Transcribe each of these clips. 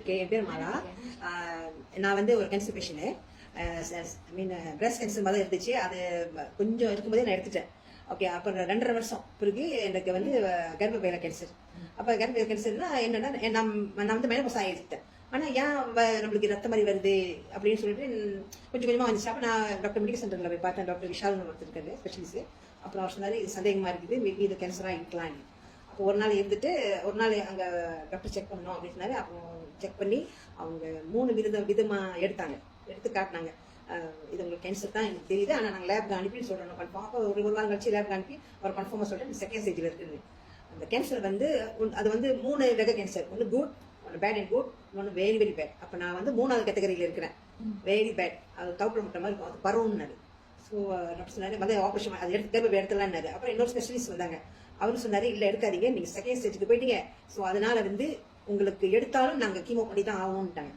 Okay, என் பேர் மாலா. நான் வந்து ஒரு கேன்சர் பேஷண்ட். பிரஸ்ட் கேன்சர் மாதிரி இருந்துச்சு. அது கொஞ்சம் இருக்கும்போதே நான் எடுத்துட்டேன். ஓகே, அப்புறம் 2.5 வருஷம் பிறகு எனக்கு வந்து கர்ப்பப்பையில கேன்சர். அப்போ கர்ப்பப்பையில கேன்சர்னா என்னன்னா, நான் வந்து மெனோபாஸ் ஆகிட்டேன். ஆனால் ஏன் நம்மளுக்கு ரத்த மாதிரி வருது அப்படின்னு சொல்லிட்டு கொஞ்சம் கொஞ்சமாக வந்துச்சு. அப்போ நான் டாக்டர் மெடிக்கல் சென்டரில் போய் பார்த்தேன். டாக்டர் விஷால்னு ஒருத்தர் இருக்காரு, ஸ்பெஷலிஸ்ட். அப்புறம் அவர் சொன்னார், இது சந்தேகமாக இருக்குது, மேபி இது கேன்சராக இருக்கலாம்னு. அப்போ ஒரு நாள் இருந்துட்டு ஒரு நாள் அங்கே டாக்டர் செக் பண்ணணும் அப்படின்னு சொன்னாரு. அப்புறம் செக் பண்ணி அவங்க 3 விதமாக எடுத்து காட்டினாங்க. இது உங்களுக்கு கேன்சர் தான் எனக்கு தெரியுது, ஆனால் நாங்கள் லேப்க்கு அனுப்பின்னு சொல்கிறோம் கன்ஃபார்ம். அப்போ ஒரு வாரம் கழிச்சு லேப்க்கு அனுப்பி அவர் கன்ஃபார்மாக சொல்லிட்டு செகண்ட் ஸ்டேஜில் இருக்குது. அந்த கேன்சர் வந்து அது வந்து 3 வகை கேன்சர். ஒன்று குட், ஒன்று பேட் அண்ட் குட், ஒன்று வெரி வெரி பேட். அப்போ நான் வந்து 3வது கேட்டகரியில் இருக்கிறேன், வெரி பேட். அது தவிர முட்டை மாதிரி இருக்கும், அது பரவுன்னாரு. ஸோ டாக்டர் சொன்னார் வந்து ஆப்ரேஷன் அது கர்ப்பப்பை எடுத்துலான்னாரு. அப்புறம் இன்னொரு ஸ்பெஷலிஸ்ட் வந்தாங்க. அவரும் சொன்னார், இல்லை எடுக்காதீங்க, நீங்கள் செகண்ட் ஸ்டேஜுக்கு போயிட்டீங்க. ஸோ அதனால வந்து உங்களுக்கு எடுத்தாலும் நாங்கள் கீமோ பண்ணி தான் ஆகணும்ட்டாங்க.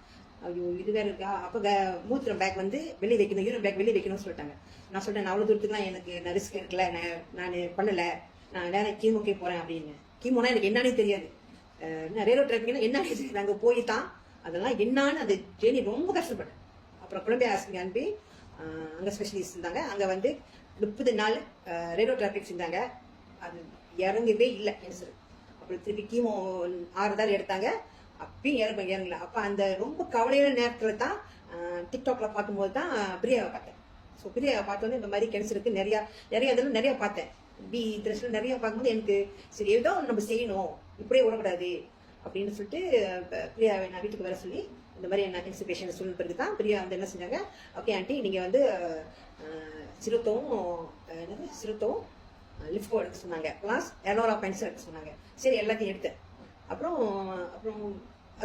ஐயோ இது வேற இருக்கா. அப்போ மூத்திரம் பேக் வந்து வெளியே வைக்கணும், யூரின் பேக் வெளியே வைக்கணும்னு சொல்லிட்டாங்க. நான் சொல்லிட்டேன், நான் அவ்வளோ தூரத்துக்குலாம் எனக்கு நான் ரிஸ்க் எடுக்கல, நான் பண்ணலை, நான் வேற கீமோக்கே போகிறேன் அப்படின்னு. கீமோனா எனக்கு என்னன்னே தெரியாது, ரேடியோ தெரபினா என்னன்னே தெரியாது. நாங்கள் போய் தான் அதெல்லாம் என்னான்னு அது ஜேர்னி ரொம்ப கஷ்டப்பட்டேன். அப்புறம் குழந்தை ஆஸ்பத்திரி அனுப்பி அங்கே ஸ்பெஷலிஸ்ட் இருந்தாங்க. அங்கே வந்து 30 நாள் ரேடியோ தெரபி செஞ்சாங்க. அது இறங்கவே இல்லை கேன்சர். அப்புறம் திருப்பி கீமோ 6 நாள் எடுத்தாங்க, அப்பயும் இறங்கல. அப்போ அந்த ரொம்ப கவலையான நேரத்தில் தான் டிக்டாக்ல பார்க்கும்போது தான் பிரியாவை பார்த்தேன். ஸோ பிரியாவை பார்த்தோன்னே இந்த மாதிரி கேன்சருக்கு நிறைய இதெல்லாம் நிறைய பார்த்தேன். ட்ரெஸ்ல நிறைய பார்க்கும்போது எனக்கு சரி ஏதோ நம்ம செய்யணும், இப்படியே விடக்கூடாது அப்படின்னு சொல்லிட்டு பிரியாவை நான் வீட்டுக்கு வர சொல்லி இந்த மாதிரி என்ன கேன்சர் பேஷண்ட் சொன்ன பிறகு தான் பிரியா வந்து என்ன செஞ்சாங்க, ஓகே ஆண்டி நீங்கள் வந்து சிறுத்தவும் லிஃப்கோ எடுக்க சொன்னாங்க, ப்ளஸ் எலோரா பென்சில் எடுக்க சொன்னாங்க. சரி எல்லாத்தையும் எடுத்தேன். அப்புறம்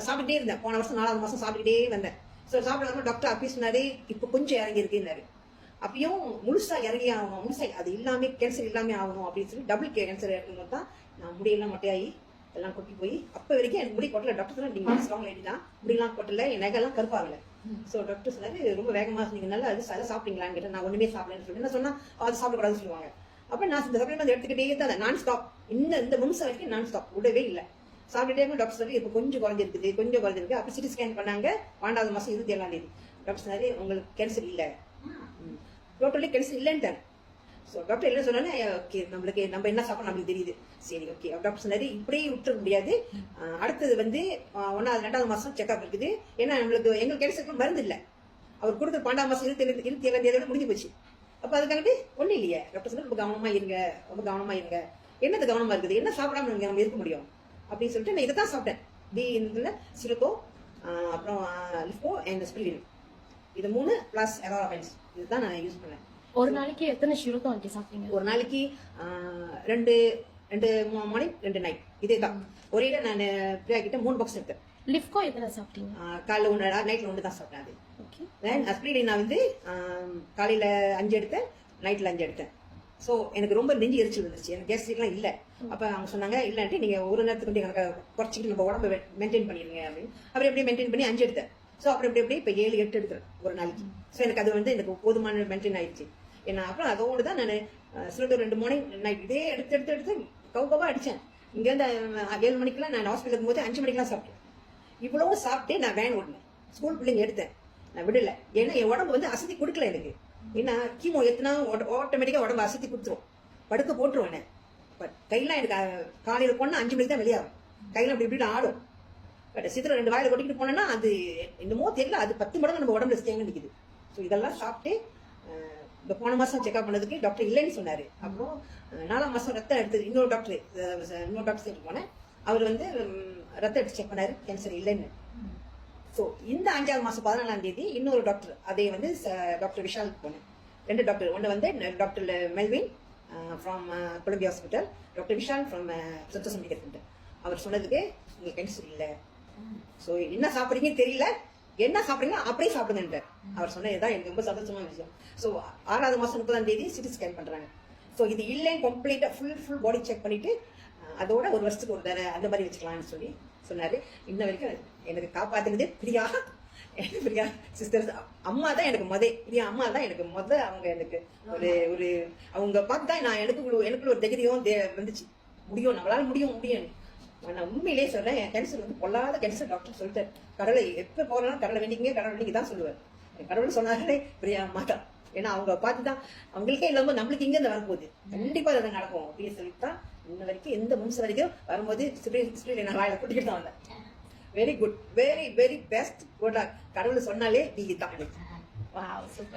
சாப்பிட்டுட்டே இருந்தேன். போன வருஷம் 4வது மாதம் சாப்பிட்டுட்டே வந்தேன். ஸோ சாப்பிடாம டாக்டர் அப்படி சொன்னாரு, இப்போ கொஞ்சம் இறங்கி இருக்குன்னாரு. அப்பயும் முழுசா இறங்கி ஆகணும், முழுசா அது இல்லாம கேன்சர் இல்லாமல் ஆகணும் அப்படின்னு சொல்லி டபுள் கேன்சர் எடுக்கணும் தான் நான் முடியெல்லாம் மொட்டையாகி எல்லாம் கொட்டி போய் அப்போ வரைக்கும் எனக்கு முடி கொட்டல. டாக்டர் சொன்னா, நீங்கள் ஸ்ட்ராங் லேடி தான், முடியெல்லாம் கொட்டல, என் நகைலாம் கருப்பாகல. ஸோ டாக்டர் சொன்னாரு, ரொம்ப வேகமாக சொன்னீங்க, நல்லா அது சாப்பிட்டீங்களான்னு கேட்டேன். நான் ஒன்றுமே சாப்பிடலன்னு சொல்லிட்டு என்ன சொன்னா, அது சாப்பிடக்கூடாதுன்னு சொல்லுவாங்க. அப்போ நான் இந்த சப்ளிமெண்ட் எடுத்துக்கிட்டே தான் நான் ஸ்டாப், இந்த நிமிஷம் வரைக்கும் நான் ஸ்டாப், விடவே இல்லை. சாப்பிட்டுட்டே டாக்டர் சொல்லி இப்போ கொஞ்சம் குறைஞ்சிருக்கு. அப்போ சிடி ஸ்கேன் பண்ணாங்க 12வது மாதம் 27ஆம் தேதி. டாக்டர் சொன்னாரு, உங்களுக்கு கேன்சர் இல்லை, டோட்டலி கேன்சர் இல்லைன்ட்டாங்க. ஸோ டாக்டர் என்ன சொன்னாலே, ஓகே நம்மளுக்கு நம்ம என்ன சாப்பிட நம்மளுக்கு தெரியுது, சரி ஓகே. டாக்டர் சொன்னாரு, இப்படியே விட்டுற முடியாது, அடுத்தது வந்து 1வது 2வது மாதம் செக்அப் இருக்குது. ஏன்னா எங்களுக்கு கேன்சருக்கு மருந்து இல்லை. அவர் கொடுத்த 12ஆம் மாதம் 27ஆம் தேதியோட முடிஞ்சு போச்சு. அப்போ அதுக்காகவே ஒன்றும் இல்லையே. டாக்டர் சொன்னா, ரொம்ப கவனமாக இருங்க. என்னது கவனமாக இருக்குது, என்ன சாப்பிடாம நம்ம இருக்க முடியும் அப்படின்னு சொல்லிட்டு நான் இதை தான் சாப்பிட்டேன். சிறுத்தோ, அப்புறம் லிஃப்கோ அண்ட் ஸ்பிரிலின், இது 3 ப்ளஸ் எலோரா பென்சில், இதுதான் நான் யூஸ் பண்ணேன். ஒரு நாளைக்கு எத்தனை ஷிரோத்தோ ஆண்டி சாப்பிட்டீங்க? ஒரு நாளைக்கு 2 மார்னிங் 2 நைட், இதே தான். ஒரே நான் பிரியா கிட்ட 3 பாக்ஸ் எடுத்தேன். லிஃப்கோ எத்தனை சாப்பிட்டீங்க? காலைல 1, நைட்ல 1 தான் சாப்பிட்டேன். அது தென் அஸ்பிரிலின் நான் வந்து காலையில 5 எடுத்தேன், நைட்ல 5 எடுத்தேன். ஸோ எனக்கு ரொம்ப நெஞ்சு எரிச்சல் வந்துருச்சு, எனக்கு கேஸ்ட்ரிக்லாம் இல்லை. அப்போ அவங்க சொன்னாங்க, இல்லாட்டி நீங்கள் ஒரு நேரத்துக்கு வந்து எனக்கு குறைச்சிக்கிட்டு நம்ம உடம்பை மெயின்டைன் பண்ணிடுங்க அப்படின்னு. அப்புறம் எப்படியே மெயின்டைன் பண்ணி 5 எடுத்தேன். ஸோ அப்புறம் எப்படி இப்போ 7, 8 எடுக்கிறேன் ஒரு நாளைக்கு. ஸோ எனக்கு அது வந்து எனக்கு போதுமான மெயின்டைன் ஆயிடுச்சு. ஏன்னா அப்புறம் அதோடு தான் நான் சில 2 மார்னிங் நைட் இதே எடுத்து கவுகவா அடித்தேன். இங்கேருந்து 7 மணிக்கெல்லாம் நான் ஹாஸ்பிட்டல் இருக்கும்போது 5 மணிக்கெல்லாம் சாப்பிட்டேன். இவ்வளவும் சாப்பிட்டு நான் வேன் ஓடினேன். ஸ்கூல் பிள்ளைங்க எடுத்தேன், நான் விடலை. ஏன்னா என் உடம்பு வந்து அசதி கொடுக்கல எனக்கு. ஏன்னா கீமோ எத்தனா ஆட்டோமேட்டிக்காக உடம்பு அசதி கொடுத்துரும், படுக்க போட்டுரும். என்ன கையெல்லாம் எனக்கு காலையில் போனால் 5 மணிக்கு தான் வெளியாகும், கையில் அப்படி இப்படி ஆடும். பட் சித்திரம் 2 வாயில கொட்டிக்கிட்டு போனேன்னா அது என்னமோ தெரியல, அது 10 மடங்கு நம்ம உடம்புல தேங்க நிற்குது. ஸோ இதெல்லாம் சாப்பிட்டு இந்த போன மாதம் செக்அப் பண்ணதுக்கு டாக்டர் இல்லைன்னு சொன்னார். அப்புறம் 4ஆம் மாதம் ரத்தம் எடுத்தது இன்னொரு டாக்டர் போனேன். அவர் வந்து ரத்தம் எடுத்து செக் பண்ணாரு, கேன்சர் இல்லைன்னு. ஸோ இந்த 5வது மாதம் 14ஆம் தேதி இன்னொரு டாக்டர், அதே வந்து டாக்டர் விஷாலுக்கு போனேன். 2 டாக்டர், ஒன்று வந்து doctor Melvin from Columbia hospital, doctor Vishal from Santhosham medical center. அவர் சொன்னதுக்கு உங்களுக்கு கேன்சர் இல்லை, ஸோ என்ன சாப்பிட்றீங்கன்னு தெரியல, என்ன சாப்பிட்றீங்களோ அப்படியே சாப்பிடுங்கன்ற அவர் சொன்னதுதான் எனக்கு ரொம்ப சந்தோஷமான விஷயம். ஸோ 6வது மாதம் 30ஆம் தேதி சிடி ஸ்கேன் பண்ணுறாங்க. ஸோ இது இல்லைன்னு கம்ப்ளீட்டாக ஃபுல் பாடி செக் பண்ணிட்டு அதோட 1 வருஷத்துக்கு ஒரு தடவை அந்த மாதிரி வச்சுக்கலாம்னு சொல்லி சொன்னாரு. இன்ன வரைக்கும் எனக்கு காப்பாத்துனது பிரியா சிஸ்டர்ஸ். அம்மா தான் எனக்கு பிரியா அம்மா தான் எனக்கு அவங்க எனக்கு ஒரு அவங்க பார்த்து தான் நான் எனக்குள்ள ஒரு தைரியம் வந்துச்சு, முடியும், நம்மளால முடியும். நான் உண்மையிலேயே சொல்றேன், என் கேன்சர் வந்து பொல்லாத கேன்சர் டாக்டர் சொல்லிட்டார். கடவுளை எப்ப போறாலும் கடவுளை வேண்டிங்க, கடவுளை வேண்டிங்க தான் சொல்லுவார். கடவுள் சொன்னாலே பிரியா மாட்டா. ஏன்னா அவங்க பார்த்துதான் அவங்களுக்கே இல்லாம நம்மளுக்கு இங்க இருந்து வரப்போகுது, கண்டிப்பா அது நடக்கும் அப்படின்னு சொல்லிட்டு இன்ன வரைக்கும் எந்த நிமிஷம் வரைக்கும் வரும்போது நான் வாயில கூட்டிக்கிட்டு தான் வந்தேன். Very good, very very best. கடவுள் சொன்னாலே நீங்க தான். Wow, super.